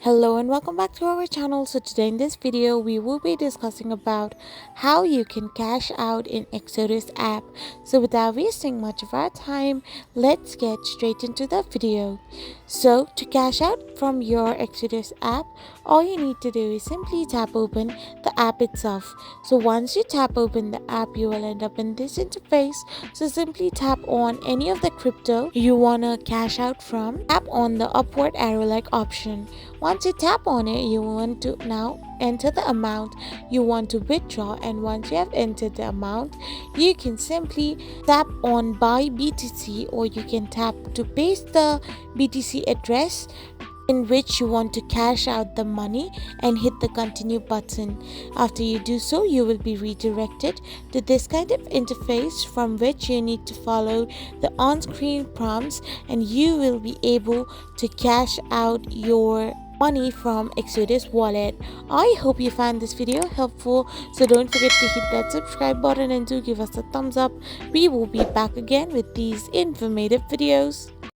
Hello and welcome back to our channel. So today in this video we will be discussing about how you can cash out in Exodus app. So without wasting much of our time, let's get straight into the video. So to cash out from your Exodus app, all you need to do is simply tap open the app itself. So once you tap open the app, you will end up in this interface. So simply tap on any of the crypto you wanna cash out from. Tap on the upward arrow like option. Once you tap on it, you want to now enter the amount you want to withdraw, and once you have entered the amount, you can simply tap on buy BTC, or you can tap to paste the BTC address in which you want to cash out the money and hit the continue button. After you do so, you will be redirected to this kind of interface from which you need to follow the on-screen prompts, and you will be able to cash out your money from Exodus wallet. I hope you found this video helpful, so don't forget to hit that subscribe button and do give us a thumbs up. We will be back again with these informative videos.